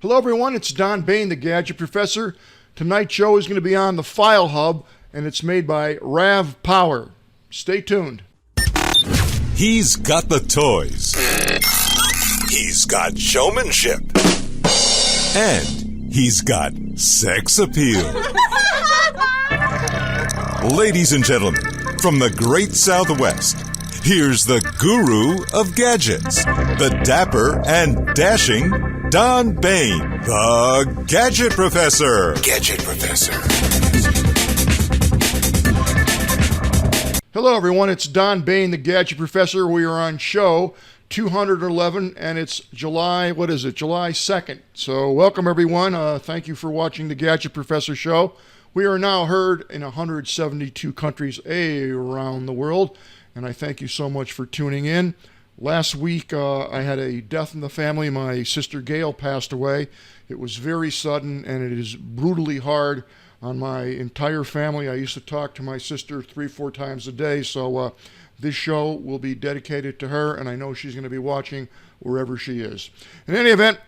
Hello everyone, it's Don Baine, the Gadget Professor. Tonight's show is going to be on the Filehub, and it's made by RavPower. Stay tuned. He's got the toys. He's got showmanship. And he's got sex appeal. Ladies and gentlemen, from the great Southwest, here's the guru of gadgets, the dapper and dashing Don Baine, the Gadget Professor. Gadget Professor. Hello everyone, it's Don Baine, the Gadget Professor. We are on show 211, and it's July 2nd. So welcome everyone. Thank you for watching the Gadget Professor show. We are now heard in 172 countries around the world, and I thank you so much for tuning in. Last week, I had a death in the family. My sister Gail passed away. It was very sudden, and it is brutally hard on my entire family. I used to talk to my sister 3-4 times a day, so this show will be dedicated to her, and I know she's going to be watching wherever she is. In any event,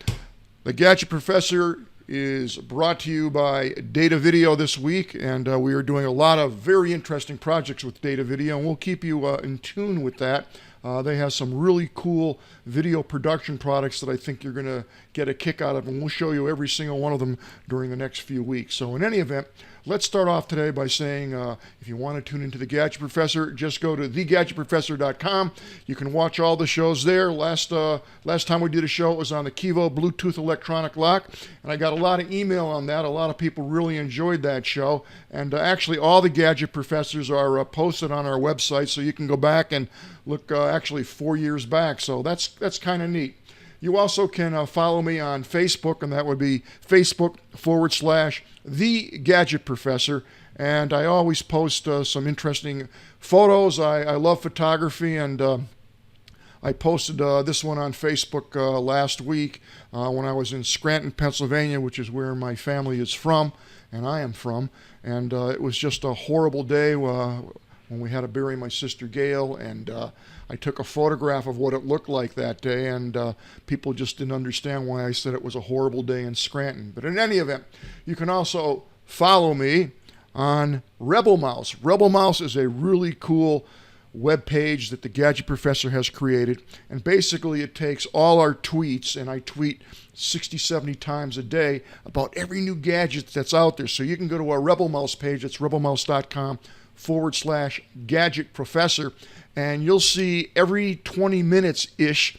the Gadget Professor is brought to you by Data Video this week, and we are doing a lot of very interesting projects with Data Video, and we'll keep you in tune with that. They have some really cool video production products that I think you're going to get a kick out of, and we'll show you every single one of them during the next few weeks. So in any event, let's start off today by saying if you want to tune into the Gadget Professor, just go to thegadgetprofessor.com. You can watch all the shows there. Last time we did a show, it was on the Kivo Bluetooth electronic lock, and I got a lot of email on that. A lot of people really enjoyed that show, and actually all the Gadget Professors are posted on our website, so you can go back and look actually 4 years back. So that's kind of neat. You also can follow me on Facebook, and that would be Facebook.com/The Gadget Professor. And I always post some interesting photos. I love photography, and I posted this one on Facebook last week when I was in Scranton, Pennsylvania, which is where my family is from, and I am from. And it was just a horrible day when we had to bury my sister Gail, and I took a photograph of what it looked like that day, and people just didn't understand why I said it was a horrible day in Scranton. But in any event, you can also follow me on Rebel Mouse. Rebel Mouse is a really cool web page that the Gadget Professor has created, and basically it takes all our tweets, and I tweet 60-70 times a day about every new gadget that's out there. So you can go to our Rebel Mouse page. It's rebelmouse.com/Gadget Professor, and you'll see every 20 minutes-ish,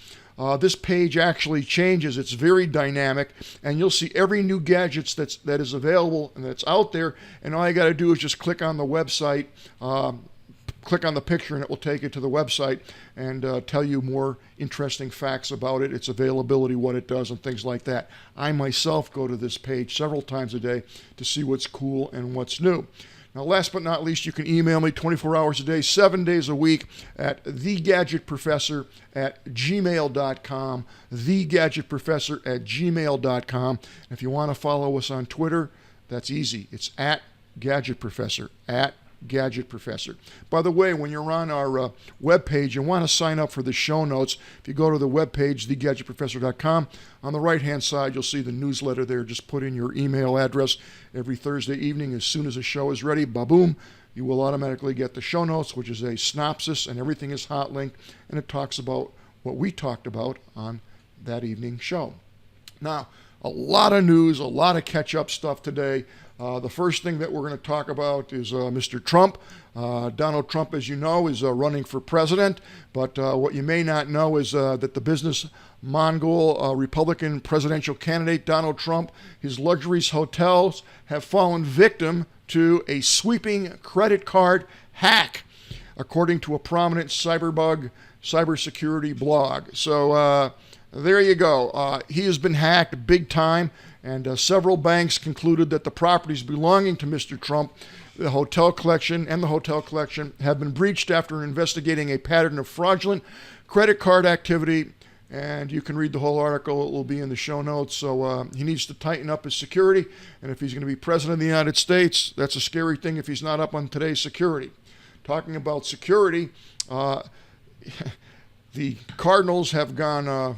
this page actually changes. It's very dynamic, and you'll see every new gadget that is available and that's out there, and all you got to do is just click on the website, click on the picture, and it will take you to the website and tell you more interesting facts about it, its availability, what it does, and things like that. I myself go to this page several times a day to see what's cool and what's new. Now, last but not least, you can email me 24 hours a day, 7 days a week at thegadgetprofessor@gmail.com, thegadgetprofessor@gmail.com. If you want to follow us on Twitter, that's easy. It's @GadgetProfessor, @GadgetProfessor. By the way, when you're on our webpage, you want to sign up for the show notes. If you go to the webpage, thegadgetprofessor.com, on the right-hand side, you'll see the newsletter there. Just put in your email address every Thursday evening. As soon as the show is ready, ba-boom, you will automatically get the show notes, which is a synopsis, and everything is hot linked, and it talks about what we talked about on that evening's show. Now, a lot of news, a lot of catch-up stuff today. The first thing that we're going to talk about is Mr. Trump. Donald Trump, as you know, is running for president, but what you may not know is that the business Mongol Republican presidential candidate Donald Trump, his luxuries hotels have fallen victim to a sweeping credit card hack, according to a prominent cybersecurity blog. So there you go. He has been hacked big time, and several banks concluded that the properties belonging to Mr. Trump, the hotel collection have been breached after investigating a pattern of fraudulent credit card activity. And you can read the whole article. It will be in the show notes. So he needs to tighten up his security. And if he's going to be president of the United States, that's a scary thing if he's not up on today's security. Talking about security, the Cardinals have gone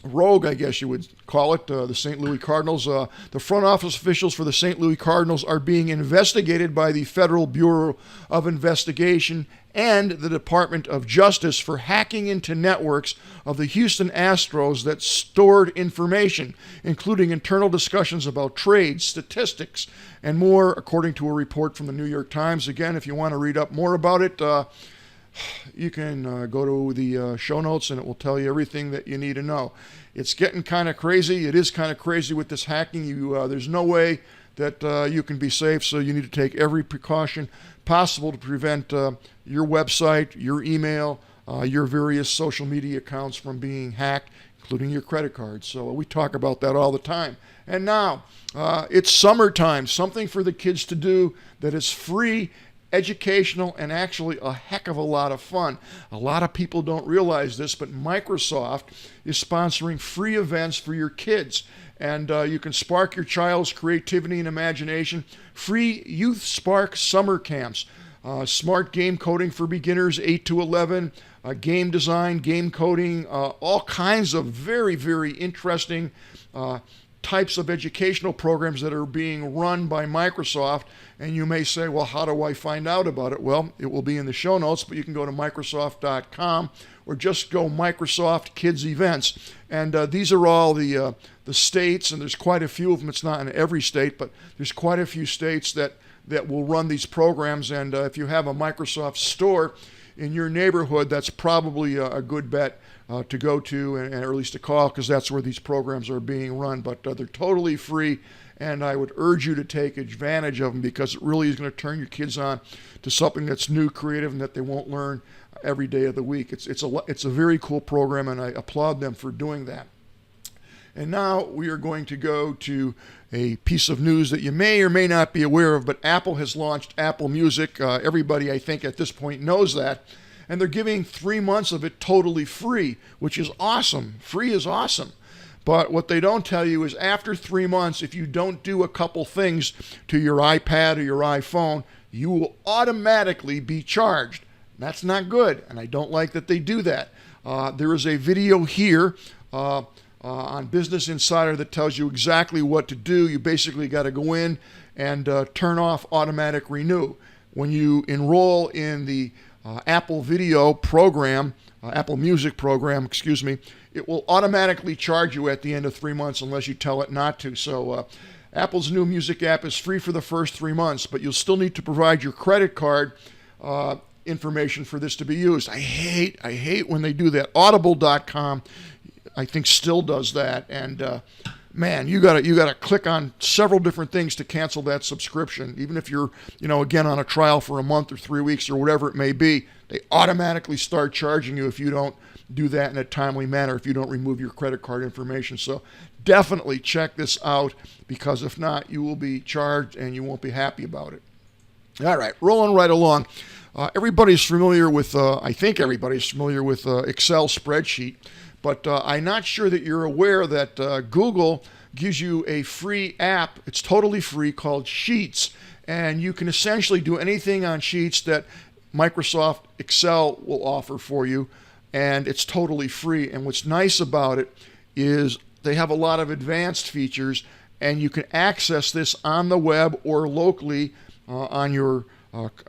rogue, I guess you would call it, the St. Louis Cardinals. The front office officials for the St. Louis Cardinals are being investigated by the Federal Bureau of Investigation and the Department of Justice for hacking into networks of the Houston Astros that stored information, including internal discussions about trades, statistics, and more, according to a report from the New York Times. Again, if you want to read up more about it, you can go to the show notes and it will tell you everything that you need to know. It's getting kind of crazy. It is kind of crazy with this hacking. There's no way that you can be safe, so you need to take every precaution possible to prevent your website, your email, your various social media accounts from being hacked, including your credit cards. So we talk about that all the time. And now, it's summertime, something for the kids to do that is free, educational, and actually a heck of a lot of fun. A lot of people don't realize this, but Microsoft is sponsoring free events for your kids. And you can spark your child's creativity and imagination. Free Youth Spark summer camps. Smart game coding for beginners, 8 to 11. Game design, game coding, all kinds of very, very interesting types of educational programs that are being run by Microsoft. And you may say, well, how do I find out about it? Well, it will be in the show notes, but you can go to Microsoft.com or just go Microsoft Kids Events. And these are all the states, and there's quite a few of them. It's not in every state, but there's quite a few states that will run these programs. And if you have a Microsoft store in your neighborhood, that's probably a good bet to go to, or at least to call, because that's where these programs are being run. But they're totally free, and I would urge you to take advantage of them, because it really is going to turn your kids on to something that's new, creative, and that they won't learn every day of the week. It's a very cool program, and I applaud them for doing that. And now we are going to go to a piece of news that you may or may not be aware of, but Apple has launched Apple Music. Everybody, I think, at this point knows that. And they're giving 3 months of it totally free, which is awesome. Free is awesome. But what they don't tell you is after 3 months, if you don't do a couple things to your iPad or your iPhone, you will automatically be charged. That's not good, and I don't like that they do that. There is a video here on Business Insider that tells you exactly what to do. You basically got to go in and turn off automatic renew. When you enroll in the Apple Video program, Apple Music program, it will automatically charge you at the end of 3 months unless you tell it not to. So Apple's new music app is free for the first 3 months, but you'll still need to provide your credit card information for this to be used. I hate when they do that. Audible.com, I think, still does that, and man, you gotta click on several different things to cancel that subscription. Even if you're, again, on a trial for a month or 3 weeks or whatever it may be, they automatically start charging you if you don't do that in a timely manner, if you don't remove your credit card information. So definitely check this out, because if not, you will be charged and you won't be happy about it. All right, rolling right along. Everybody's familiar with, I think everybody's familiar with Excel spreadsheet. But I'm not sure that you're aware that Google gives you a free app. It's totally free, called Sheets. And you can essentially do anything on Sheets that Microsoft Excel will offer for you. And it's totally free. And what's nice about it is they have a lot of advanced features. And you can access this on the web or locally on your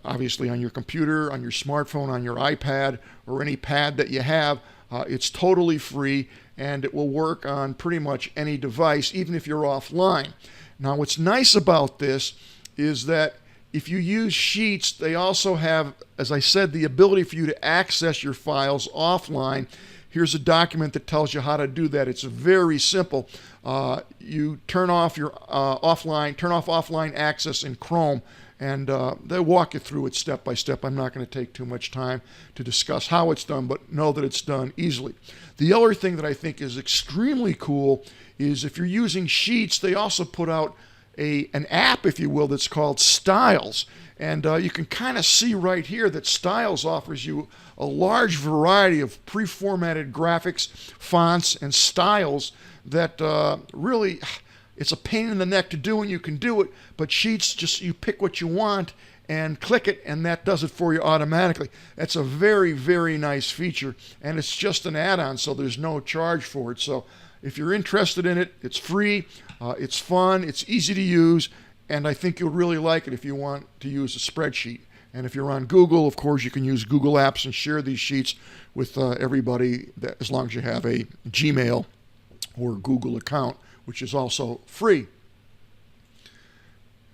obviously on your computer, on your smartphone, on your iPad, or any pad that you have. It's totally free, and it will work on pretty much any device, even if you're offline. Now, what's nice about this is that if you use Sheets, they also have, as I said, the ability for you to access your files offline. Here's a document that tells you how to do that. It's very simple. You turn off your offline access in Chrome, and they'll walk you through it step by step. I'm not going to take too much time to discuss how it's done, but know that it's done easily. The other thing that I think is extremely cool is if you're using Sheets, they also put out an app, if you will, that's called Styles. And you can kind of see right here that Styles offers you a large variety of pre-formatted graphics, fonts, and styles that really... It's a pain in the neck to do, and you can do it, but Sheets, just you pick what you want and click it, and that does it for you automatically. That's a very, very nice feature, and it's just an add-on, so there's no charge for it. So if you're interested in it, it's free, it's fun, it's easy to use, and I think you'll really like it if you want to use a spreadsheet. And if you're on Google, of course, you can use Google Apps and share these sheets with everybody, as long as you have a Gmail or Google account, which is also free.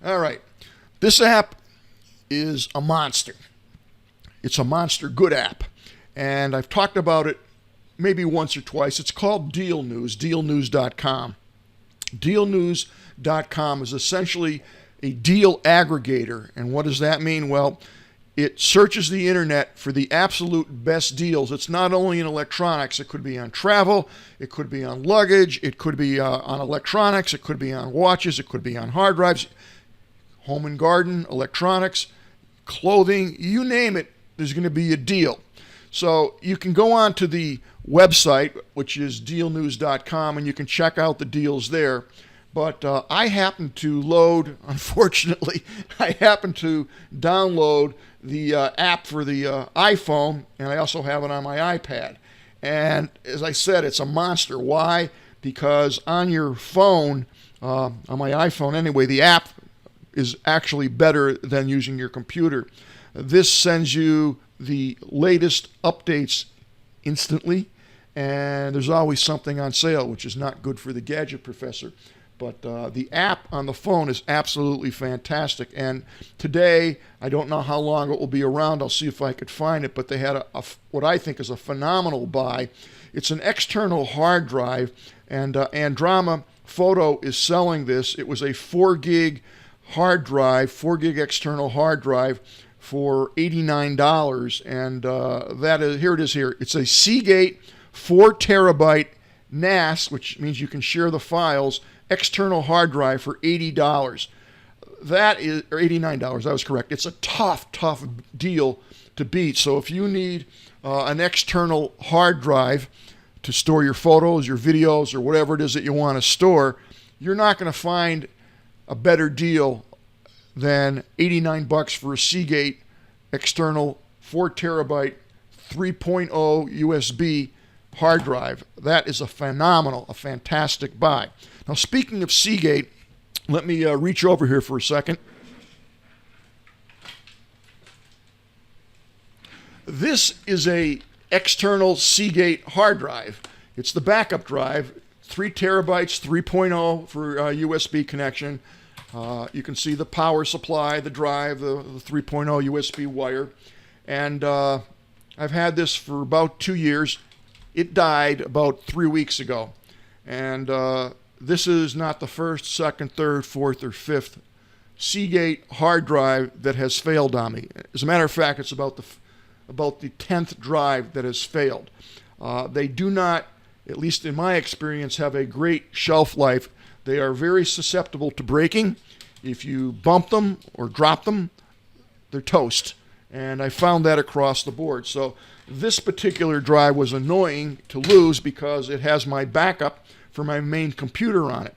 All right. This app is a monster. It's a monster good app. And I've talked about it maybe once or twice. It's called DealNews, DealNews.com. DealNews.com is essentially a deal aggregator. And what does that mean? Well, it searches the internet for the absolute best deals. It's not only in electronics. It could be on travel. It could be on luggage. It could be on electronics. It could be on watches. It could be on hard drives, home and garden, electronics, clothing, you name it, there's going to be a deal. So you can go on to the website, which is DealNews.com, and you can check out the deals there. But I happen to load, unfortunately, I happen to download the app for the iPhone, and I also have it on my iPad. And as I said, it's a monster. Why? Because on your phone, on my iPhone anyway, the app is actually better than using your computer. This sends you the latest updates instantly, and there's always something on sale, which is not good for the Gadget Professor. But the app on the phone is absolutely fantastic. And today, I don't know how long it will be around. I'll see if I could find it. But they had what I think is a phenomenal buy. It's an external hard drive, and Andromeda Photo is selling this. It was a 4 gig hard drive, 4 gig external hard drive for $89. And that is, here it is here. It's a Seagate 4 terabyte NAS, which means you can share the files, external hard drive for $80. That is, or $89, that was correct. It's a tough deal to beat. So if you need an external hard drive to store your photos, your videos, or whatever it is that you want to store, you're not going to find a better deal than $89 for a Seagate external 4 terabyte 3.0 USB hard drive. That is a fantastic buy. Now, speaking of Seagate, let me reach over here for a second. This is a external Seagate hard drive. It's the backup drive, 3 terabytes, 3.0 for USB connection. You can see the power supply, the drive, the 3.0 USB wire. And I've had this for about 2 years. It died about 3 weeks ago. And this is not the first, second, third, fourth, or fifth Seagate hard drive that has failed on me. As a matter of fact, it's about the 10th drive that has failed. They do not, at least in my experience, have a great shelf life. They are very susceptible to breaking. If you bump them or drop them, they're toast. And I found that across the board. So this particular drive was annoying to lose because it has my backup for my main computer on it.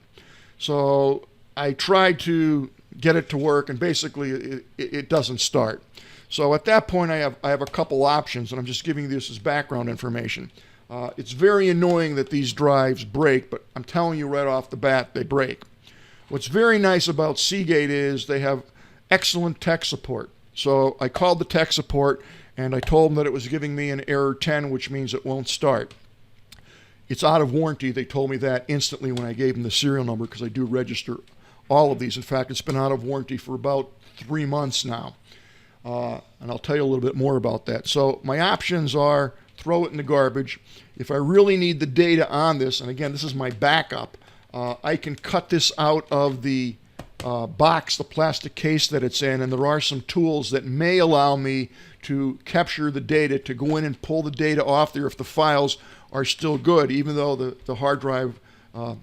So I tried to get it to work, and basically it doesn't start. So at that point, I have a couple options, and I'm just giving you this as background information. It's very annoying that these drives break, but I'm telling you right off the bat, they break. What's very nice about Seagate is they have excellent tech support. So I called the tech support, and I told them that it was giving me an error 10, which means it won't start. It's out of warranty. They told me that instantly when I gave them the serial number, because I do register all of these. In fact, it's been out of warranty for about 3 months now. And I'll tell you a little bit more about that. So my options are throw it in the garbage. If I really need the data on this, and again, this is my backup, I can cut this out of the box, the plastic case that it's in, and there are some tools that may allow me to capture the data, to go in and pull the data off there if the files are still good. Even though the hard drive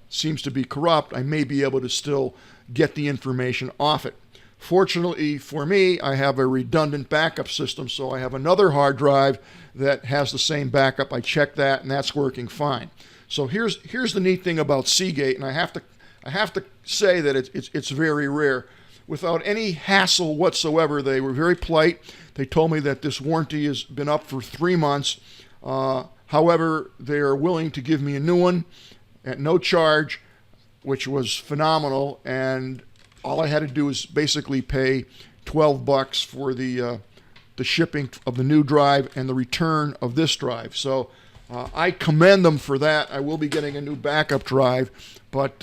seems to be corrupt, I may be able to still get the information off it. Fortunately for me, I have a redundant backup system, so I have another hard drive that has the same backup. I checked that, and that's working fine. So here's the neat thing about Seagate, and I have to say that it's very rare. Without any hassle whatsoever, they were very polite. They told me that this warranty has been up for 3 months. However, they are willing to give me a new one. at no charge, which was phenomenal. And all I had to do was basically pay $12 for the shipping of the new drive and the return of this drive. So I commend them for that. I will be getting a new backup drive, but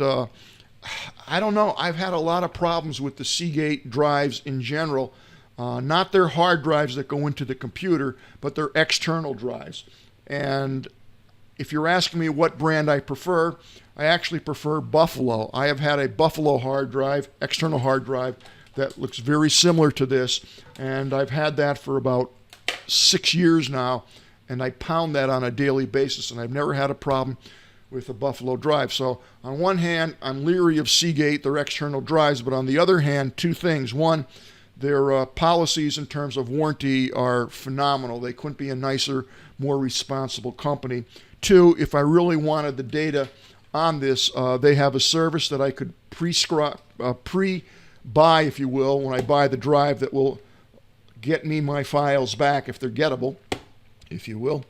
I don't know. I've had a lot of problems with the Seagate drives in general. Not their hard drives that go into the computer, but their external drives. And if you're asking me what brand I prefer, I actually prefer Buffalo. I have had a Buffalo hard drive, external hard drive, that looks very similar to this, and I've had that for about 6 years now, and I pound that on a daily basis, and I've never had a problem with a Buffalo drive. So on one hand, I'm leery of Seagate, their external drives, but on the other hand, two things. One, their policies in terms of warranty are phenomenal. They couldn't be a nicer, more responsible company. Two, if I really wanted the data on this, they have a service that I could pre-buy, if you will, when I buy the drive, that will get me my files back if they're gettable, if you will.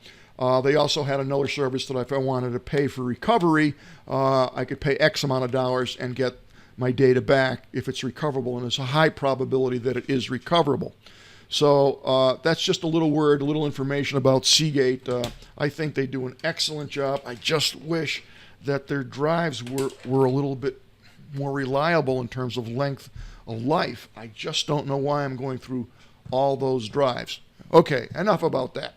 They also had another service that if I wanted to pay for recovery, I could pay X amount of dollars and get my data back if it's recoverable, and there's a high probability that it is recoverable. So that's just a little information about Seagate. I think they do an excellent job. I just wish that their drives were a little bit more reliable in terms of length of life. I just don't know why I'm going through all those drives. Okay, enough about that.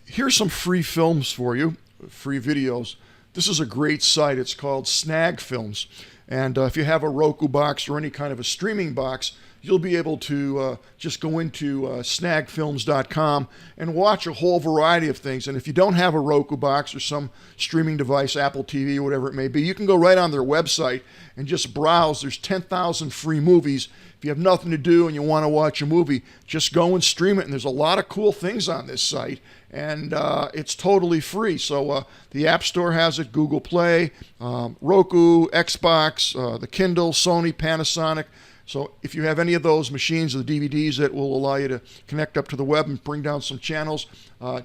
Here's some free films for you, free videos. This is a great site. It's called Snag Films. And if you have a Roku box or any kind of a streaming box, you'll be able to just go into snagfilms.com and watch a whole variety of things. And if you don't have a Roku box or some streaming device, Apple TV, or whatever it may be, you can go right on their website and just browse. There's 10,000 free movies. If you have nothing to do and you want to watch a movie, just go and stream it. And there's a lot of cool things on this site. And it's totally free. So the App Store has it, Google Play, Roku, Xbox, the Kindle, Sony, Panasonic. So if you have any of those machines or the DVDs that will allow you to connect up to the web and bring down some channels,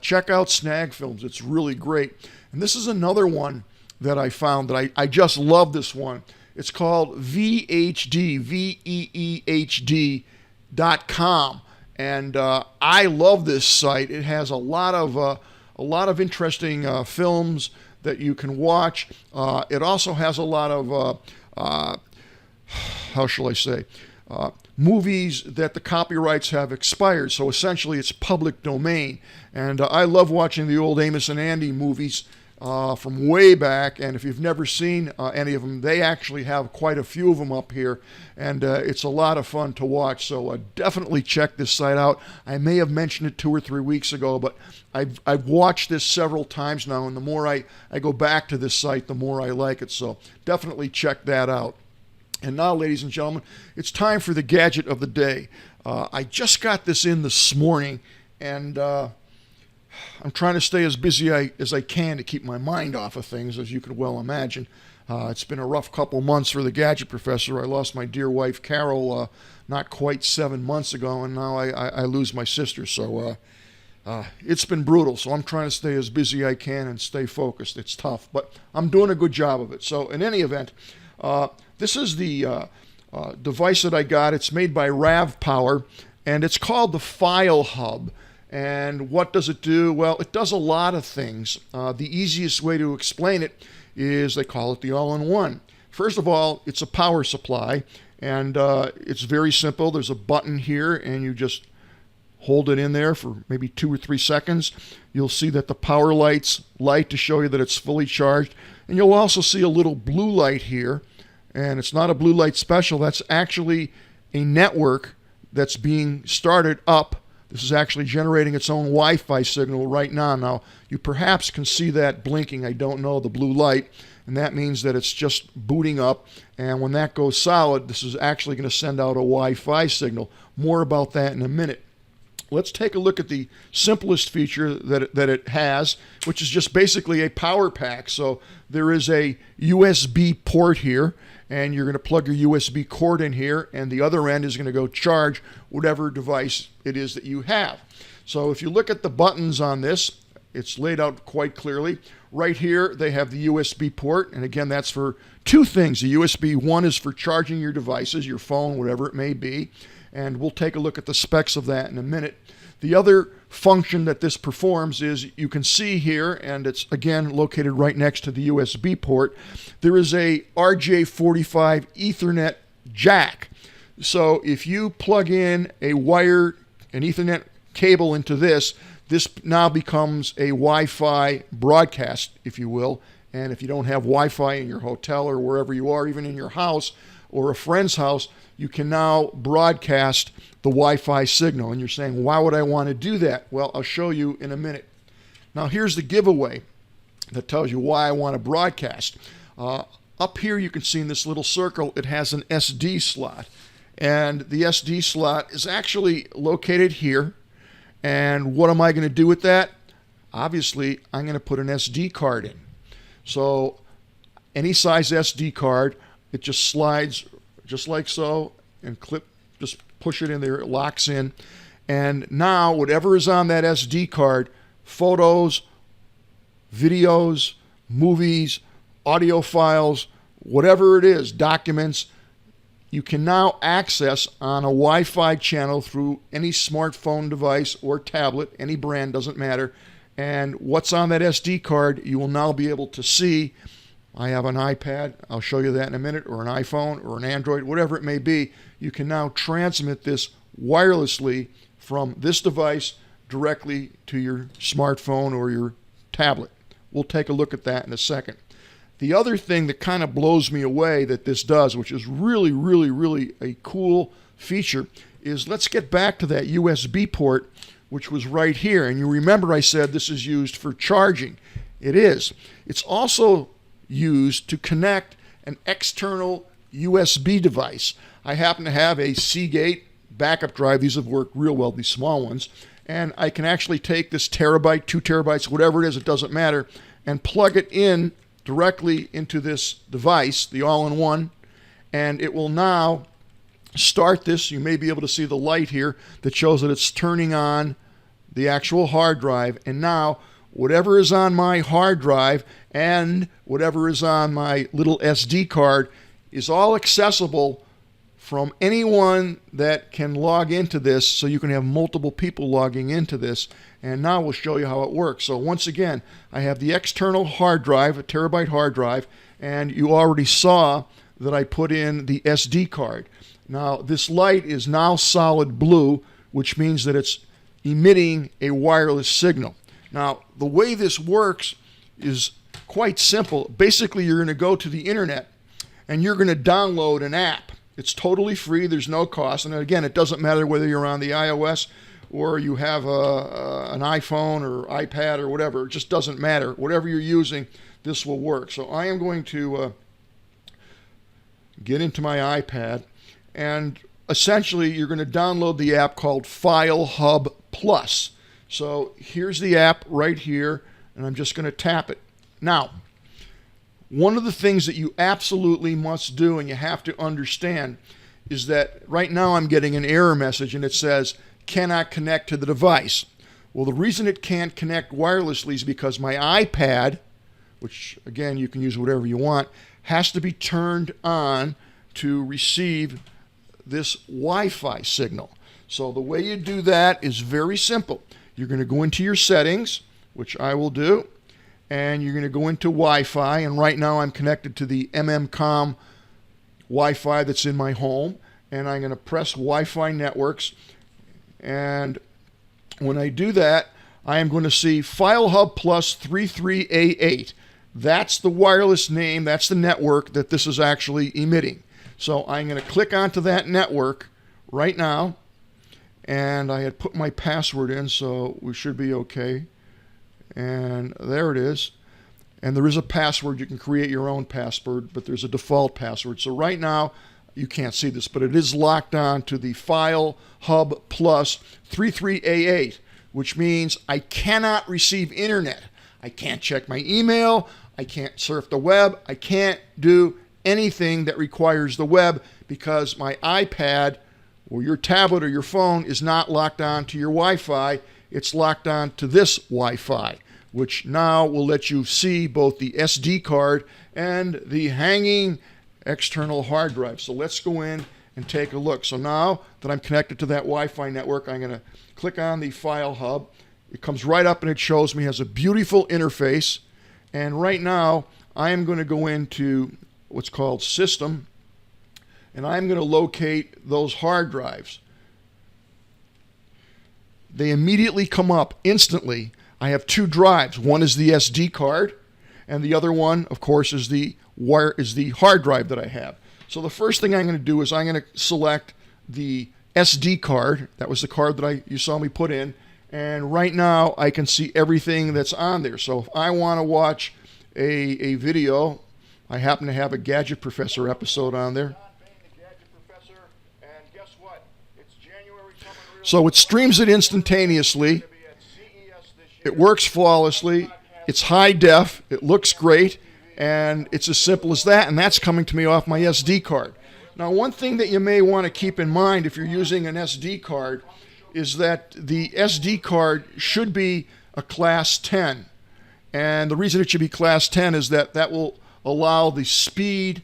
check out Snag Films. It's really great. And this is another one that I found that I just love this one. It's called VHD, VEEHD.com. And I love this site. It has a lot of interesting films that you can watch. It also has a lot of how shall I say, movies that the copyrights have expired. So essentially it's public domain. And I love watching the old Amos and Andy movies from way back. And if you've never seen any of them, they actually have quite a few of them up here. And it's a lot of fun to watch. So definitely check this site out. I may have mentioned it 2 or 3 weeks ago, but I've watched this several times now. And the more I go back to this site, the more I like it. So definitely check that out. And now, ladies and gentlemen, it's time for the gadget of the day. I just got this in this morning, and I'm trying to stay as busy as I can to keep my mind off of things, as you can well imagine. It's been a rough couple months for the Gadget Professor. I lost my dear wife, Carol, not quite 7 months ago, and now I lose my sister. So it's been brutal. So I'm trying to stay as busy as I can and stay focused. It's tough, but I'm doing a good job of it. So in any event, this is the device that I got. It's made by RavPower, and it's called the Filehub. And what does it do? Well, it does a lot of things. The easiest way to explain it is they call it the all-in-one. First of all, it's a power supply, and it's very simple. There's a button here, and you just hold it in there for maybe 2 or 3 seconds. You'll see that the power lights light to show you that it's fully charged. And you'll also see a little blue light here. And it's not a blue light special. That's actually a network that's being started up. This is actually generating its own Wi-Fi signal right now. Now, you perhaps can see that blinking. I don't know, the blue light. And that means that it's just booting up. And when that goes solid, this is actually going to send out a Wi-Fi signal. More about that in a minute. Let's take a look at the simplest feature that it has, which is just basically a power pack. So there is a USB port here, and you're going to plug your USB cord in here, and the other end is going to go charge whatever device it is that you have. So if you look at the buttons on this, it's laid out quite clearly. Right here, they have the USB port, and again, that's for two things. The USB 1 is for charging your devices, your phone, whatever it may be, and we'll take a look at the specs of that in a minute. The other function that this performs is, you can see here, and it's again located right next to the USB port, there is a RJ45 Ethernet jack. So if you plug in an Ethernet cable into this now becomes a Wi-Fi broadcast, if you will. And if you don't have Wi-Fi in your hotel or wherever you are, even in your house or a friend's house, you can now broadcast the Wi-Fi signal. And you're saying, why would I want to do that? Well, I'll show you in a minute. Now here's the giveaway that tells you why I want to broadcast. Up here you can see in this little circle, it has an SD slot. And the SD slot is actually located here. And what am I going to do with that? Obviously, I'm going to put an SD card in. So any size SD card, it just slides just like so, and just push it in there, it locks in. And now whatever is on that SD card, photos, videos, movies, audio files, whatever it is, documents, you can now access on a Wi-Fi channel through any smartphone device or tablet, any brand, doesn't matter. And what's on that SD card, you will now be able to see. I have an iPad, I'll show you that in a minute, or an iPhone, or an Android, whatever it may be. You can now transmit this wirelessly from this device directly to your smartphone or your tablet. We'll take a look at that in a second. The other thing that kind of blows me away that this does, which is really, really, really a cool feature, is let's get back to that USB port, which was right here. And you remember I said this is used for charging. It is. It's also used to connect an external USB device. I happen to have a Seagate backup drive. These have worked real well, these small ones. And I can actually take this terabyte, 2 terabytes, whatever it is, it doesn't matter, and plug it in directly into this device, the all-in-one, and it will now start this. You may be able to see the light here that shows that it's turning on the actual hard drive, and now whatever is on my hard drive and whatever is on my little SD card is all accessible from anyone that can log into this, so you can have multiple people logging into this. And now we'll show you how it works. So once again, I have the external hard drive, a terabyte hard drive, and you already saw that I put in the SD card. Now this light is now solid blue, which means that it's emitting a wireless signal. Now the way this works is quite simple. Basically, you're going to go to the internet and you're going to download an app. It's totally free, there's no cost, and again, it doesn't matter whether you're on the iOS or you have an iPhone or iPad or whatever. It just doesn't matter. Whatever you're using, this will work. So I am going to get into my iPad, and essentially you're going to download the app called Filehub Plus. So here's the app right here, and I'm just going to tap it. Now, one of the things that you absolutely must do, and you have to understand, is that right now I'm getting an error message and it says, cannot connect to the device. Well, the reason it can't connect wirelessly is because my iPad, which again you can use whatever you want, has to be turned on to receive this Wi-Fi signal. So the way you do that is very simple. You're going to go into your settings, which I will do, and you're going to go into Wi-Fi, and right now I'm connected to the MMCom Wi-Fi that's in my home, and I'm going to press Wi-Fi networks, and when I do that, I am going to see Filehub Plus 33A8. That's the wireless name, that's the network that this is actually emitting. So I'm going to click onto that network right now, and I had put my password in, so we should be okay. And there it is. And there is a password. You can create your own password, but there's a default password. So right now, you can't see this, but it is locked on to the Filehub Plus 33A8, which means I cannot receive internet. I can't check my email. I can't surf the web. I can't do anything that requires the web because my iPad or your tablet or your phone is not locked on to your Wi-Fi. It's locked on to this Wi-Fi, which now will let you see both the SD card and the hanging external hard drive. So let's go in and take a look. So now that I'm connected to that Wi-Fi network, I'm going to click on the file hub. It comes right up and it shows me, has a beautiful interface. And right now I am going to go into what's called System, and I'm going to locate those hard drives. They immediately come up instantly. I have two drives. One is the SD card, and the other one, of course, is the hard drive that I have. So the first thing I'm going to do is I'm going to select the SD card. That was the card that you saw me put in. And right now I can see everything that's on there. So if I want to watch a video, I happen to have a Gadget Professor episode on there. So it streams it instantaneously. It works flawlessly. It's high def. It looks great. And it's as simple as that. And that's coming to me off my SD card. Now, one thing that you may want to keep in mind if you're using an SD card is that the SD card should be a class 10. And the reason it should be class 10 is that will allow the speed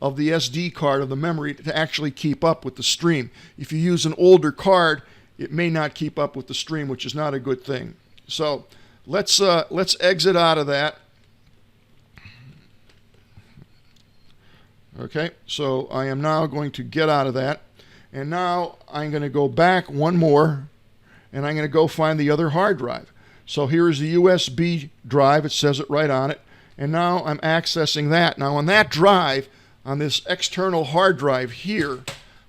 of the SD card, of the memory, to actually keep up with the stream. If you use an older card, it may not keep up with the stream, which is not a good thing. So let's exit out of that. Okay, so I am now going to get out of that. And now I'm going to go back one more, and I'm going to go find the other hard drive. So here is the USB drive. It says it right on it. And now I'm accessing that. Now on that drive, on this external hard drive here,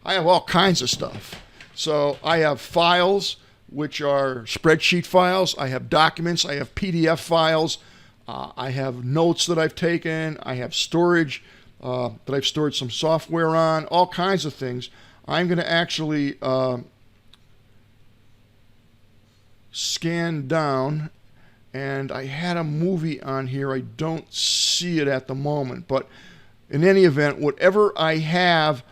I have all kinds of stuff. So I have files, which are spreadsheet files. I have documents. I have PDF files. I have notes that I've taken. I have storage that I've stored some software on, all kinds of things. I'm going to actually scan down, and I had a movie on here. I don't see it at the moment, but in any event, whatever I have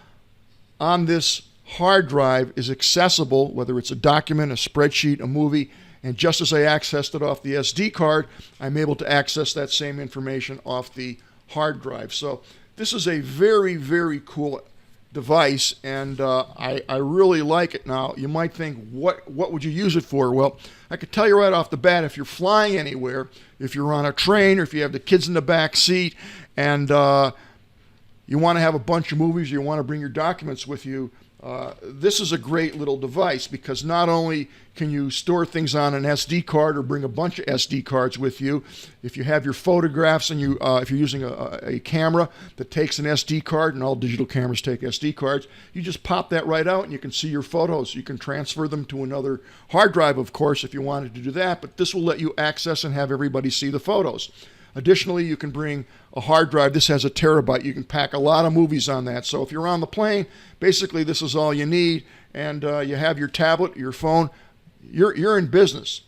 on this hard drive is accessible, whether it's a document, a spreadsheet, a movie, and just as I accessed it off the SD card, I'm able to access that same information off the hard drive. So this is a very, very cool device, and I really like it. Now, you might think, what would you use it for? Well, I could tell you right off the bat, if you're flying anywhere, if you're on a train, or if you have the kids in the back seat, and you want to have a bunch of movies, you want to bring your documents with you, this is a great little device, because not only can you store things on an SD card or bring a bunch of SD cards with you, if you have your photographs and if you're using a camera that takes an SD card, and all digital cameras take SD cards, you just pop that right out and you can see your photos. You can transfer them to another hard drive, of course, if you wanted to do that, but this will let you access and have everybody see the photos. Additionally, you can bring a hard drive. This has a terabyte. You can pack a lot of movies on that. So if you're on the plane, basically this is all you need, and you have your tablet, your phone, you're in business.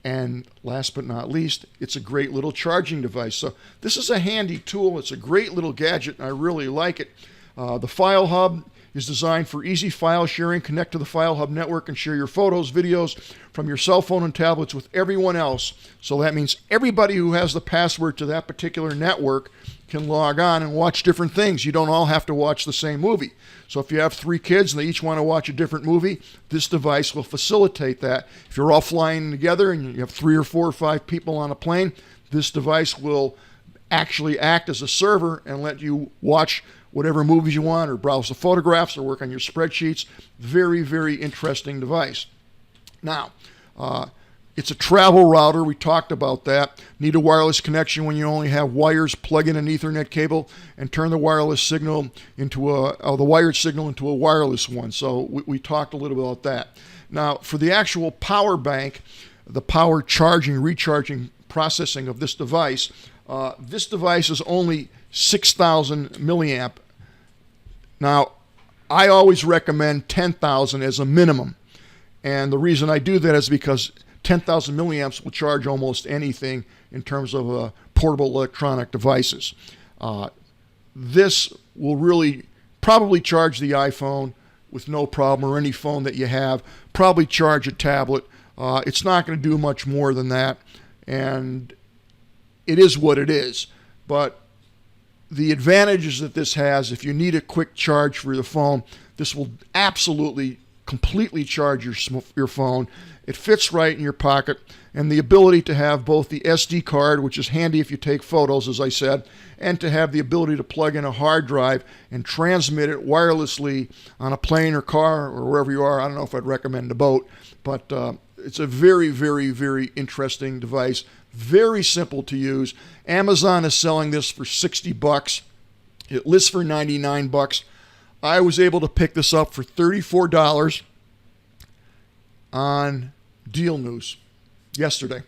And last but not least, it's a great little charging device. So this is a handy tool. It's a great little gadget, and I really like it. The File Hub is designed for easy file sharing. Connect to the File Hub network and share your photos, videos from your cell phone and tablets with everyone else. So that means everybody who has the password to that particular network can log on and watch different things. You don't all have to watch the same movie. So if you have 3 kids and they each want to watch a different movie, this device will facilitate that. If you're all flying together and you have 3 or 4 or 5 people on a plane, this device will actually act as a server and let you watch whatever movies you want, or browse the photographs, or work on your spreadsheets. Very, very interesting device. Now, it's a travel router. We talked about that. Need a wireless connection when you only have wires. Plug in an Ethernet cable and turn the wireless signal into the wired signal into a wireless one. So we talked a little bit about that. Now, for the actual power bank, the power charging, recharging, processing of this device is only 6,000 milliamp. Now, I always recommend 10,000 as a minimum. And the reason I do that is because 10,000 milliamps will charge almost anything in terms of portable electronic devices. This will really probably charge the iPhone with no problem, or any phone that you have, probably charge a tablet. It's not going to do much more than that. and it is what it is. But the advantages that this has, if you need a quick charge for the phone, this will absolutely completely charge your phone. It fits right in your pocket, and the ability to have both the SD card, which is handy if you take photos, as I said, and to have the ability to plug in a hard drive and transmit it wirelessly on a plane or car or wherever you are. I don't know if I'd recommend a boat, but it's a very, very, very interesting device. Very simple to use. Amazon is selling this for $60. It lists for $99. I was able to pick this up for $34 on DealNews yesterday.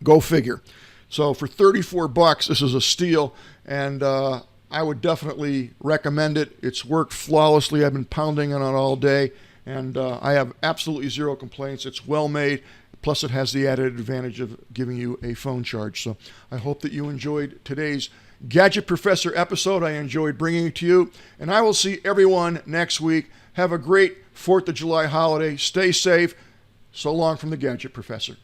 Go figure. So for $34, this is a steal, and I would definitely recommend it. It's worked flawlessly. I've been pounding on it all day, and I have absolutely zero complaints. It's well made. Plus, it has the added advantage of giving you a phone charge. So I hope that you enjoyed today's Gadget Professor episode. I enjoyed bringing it to you, and I will see everyone next week. Have a great 4th of July holiday. Stay safe. So long from the Gadget Professor.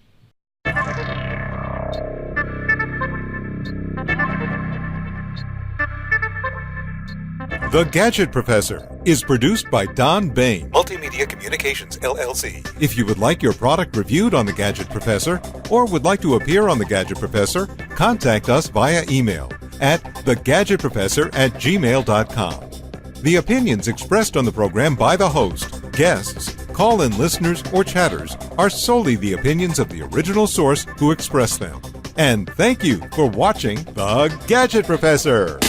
The Gadget Professor is produced by Don Baine, Multimedia Communications, LLC. If you would like your product reviewed on The Gadget Professor or would like to appear on The Gadget Professor, contact us via email at thegadgetprofessor@gmail.com. The opinions expressed on the program by the host, guests, call-in listeners, or chatters are solely the opinions of the original source who expressed them. And thank you for watching The Gadget Professor.